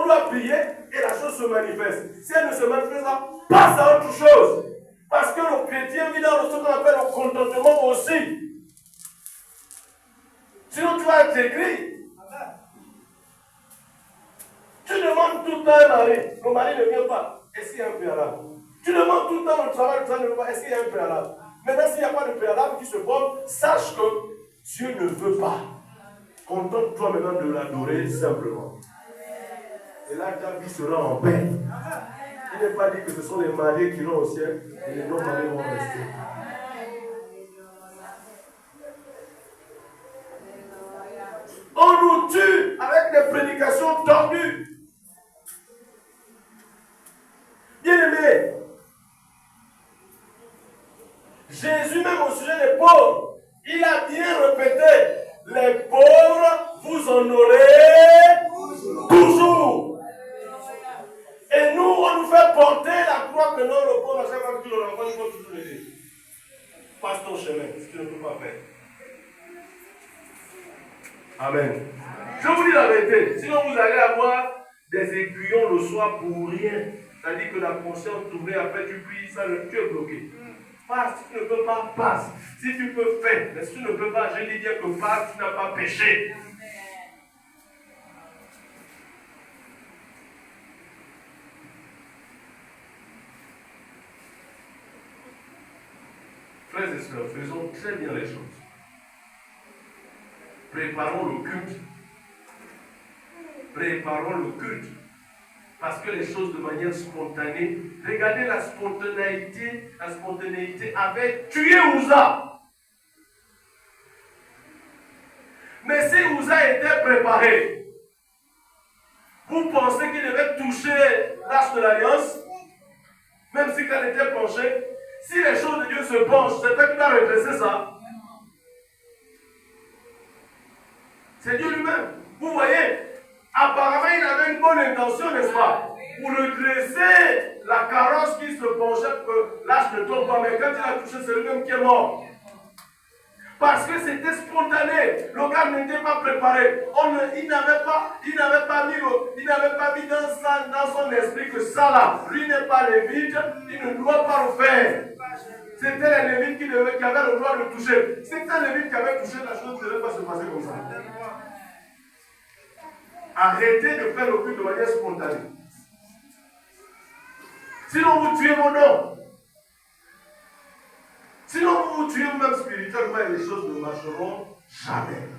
doit prier et la chose se manifeste. Si elle ne se manifeste pas, passe à autre chose. Parce que le chrétien vit dans ce qu'on appelle le contentement aussi. Sinon, tu vas être aigri. Tu demandes tout le temps à un mari. Le mari ne vient pas. Est-ce qu'il y a un préalable? Tu demandes tout le temps le travail ne vient pas. Est-ce qu'il y a un préalable? Maintenant, s'il n'y a pas de préalable qui se forme, sache que Dieu ne veut pas. Contente-toi maintenant de l'adorer simplement. Et là, ta vie sera en paix. Il n'est pas dit que ce sont les mariés qui vont au ciel et les non-mariés vont rester. On nous tue avec des prédications tordues. Bien-aimés, Jésus, même au sujet des pauvres, il a bien répété, les pauvres, vous en aurez toujours. Et nous, on nous fait porter la croix que non, le pauvre, à chaque fois que tu le rencontres, il faut toujours le dire. Passe ton chemin, si tu ne peux pas faire. Amen. Je vous dis la vérité, sinon vous allez avoir des aiguillons le soir pour rien. C'est-à-dire que la conscience tournée, après tu pries, ça, tu es bloqué. Passe, si tu ne peux pas, passe. Si tu peux, fais. Mais si tu ne peux pas, je dis bien que passe, tu n'as pas péché. Frères et sœurs, faisons très bien les choses. Préparons le culte. Préparons le culte. Parce que les choses de manière spontanée, regardez la spontanéité avait tué Uza. Mais si Uza était préparé, vous pensez qu'il devait toucher l'arche de l'alliance, même si elle était penchée, si les choses de Dieu se penchent, c'est toi qui dois redresser ça. C'est Dieu lui-même. Vous voyez, apparemment, il avait une bonne intention, n'est-ce pas? Pour redresser la carrosse qui se penchait, que l'arche ne tombe pas. Mais quand il a touché, c'est lui-même qui est mort. Parce que c'était spontané. Le gars n'était pas préparé. Il n'avait pas mis dans son esprit que ça là, lui n'est pas lévite, il ne doit pas le faire. C'était les lévites qui avaient le droit de toucher. Si c'était un lévite qui avait touché, la chose ne devait pas se passer comme ça. Arrêtez de faire le culte de manière spontanée. Sinon, vous tuez mon nom. Sinon, vous vous tuez vous-même spirituellement et les choses ne marcheront jamais.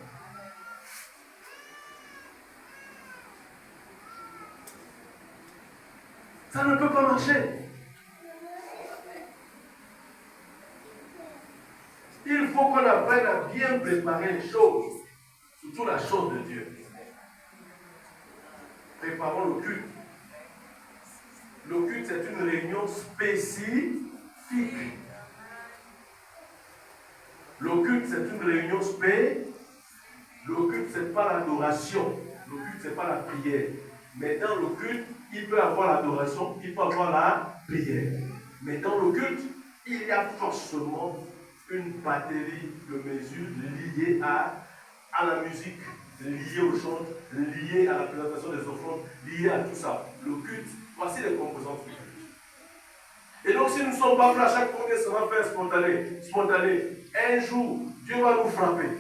Ça ne peut pas marcher. Il faut qu'on apprenne à bien préparer les choses, surtout la chose de Dieu. Préparons le culte. Le culte, c'est une réunion spécifique. Le culte, c'est une réunion spécifique. Le culte, ce n'est pas l'adoration. Le culte, ce n'est pas la prière. Mais dans le culte, il peut y avoir l'adoration, il peut y avoir la prière. Mais dans le culte, il y a forcément une batterie de mesures liées à la musique, liées au chant, liées à la présentation des offrandes, liées à tout ça. Le culte, voici les composantes du culte. Et donc, si nous ne sommes pas prêts à chaque fois que ça va faire spontané, un jour, Dieu va nous frapper.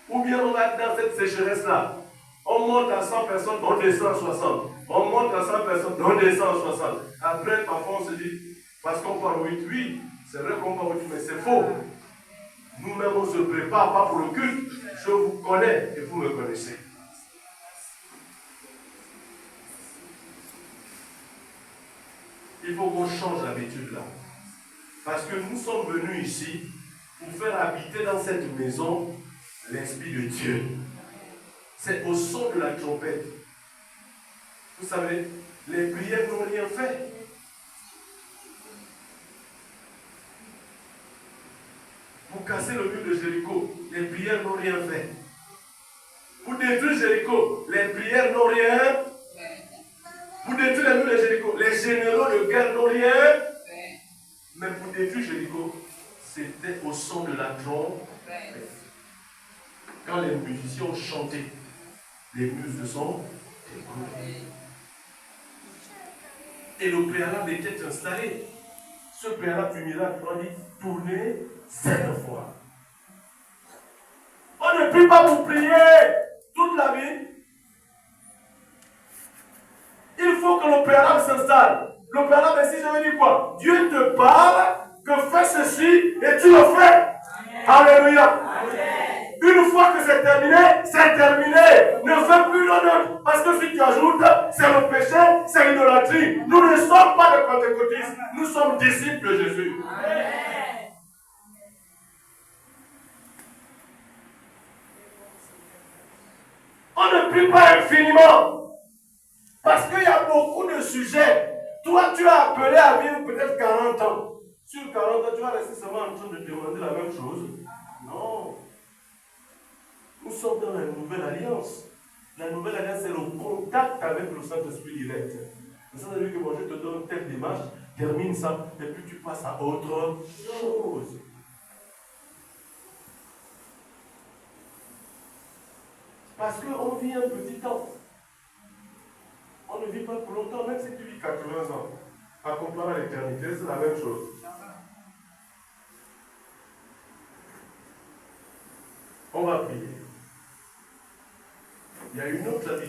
Ou bien on va dans cette sécheresse-là. On monte à 100 personnes, on descend à 60. On monte à 100 personnes, on descend à 60. Après, parfois, on se dit, parce qu'on parle 8, oui, c'est vrai qu'on parle 8, mais c'est faux. Nous-mêmes, on ne se prépare pas pour le culte. Je vous connais et vous me connaissez. Il faut qu'on change l'habitude là. Parce que nous sommes venus ici pour faire habiter dans cette maison l'Esprit de Dieu. C'est au son de la trompette. Vous savez, les prières n'ont rien fait. Vous cassez le mur de Jéricho, les prières n'ont rien fait. Vous détruisez Jéricho, les prières n'ont rien fait. Vous détruisez les murs de Jéricho, les généraux de guerre n'ont rien fait. Mais pour détruire Jéricho, c'était au son de la trompette. Quand les musiciens ont chanté, les murs se sont Et le préalable était installé. Ce préalable du miracle, on dit tourner 7 fois. On ne peut pas vous prier toute la vie. Il faut que le préalable s'installe. Le préalable ici, je veux dire quoi? Dieu te parle, que fais ceci et tu le fais. Alléluia. Une fois que c'est terminé, c'est terminé. Ne fais plus l'honneur. Parce que si tu ajoutes, c'est le péché, c'est l'idolâtrie. Nous ne sommes pas des pentecôtistes. Nous sommes disciples de Jésus. Amen. On ne prie pas infiniment. Parce qu'il y a beaucoup de sujets. Toi, tu as appelé à vivre peut-être 40 ans. Sur 40 ans, tu vas rester seulement en train de demander la même chose. Non. Nous sommes dans la nouvelle alliance. La nouvelle alliance, c'est le contact avec le Saint-Esprit direct. Le Saint-Esprit que moi je te donne telle démarche, termine ça, et puis tu passes à autre chose. Parce qu'on vit un petit temps. On ne vit pas pour longtemps, même si tu vis 80 ans. À comparer à l'éternité, c'est la même chose. On va prier. Il y a une autre habitude.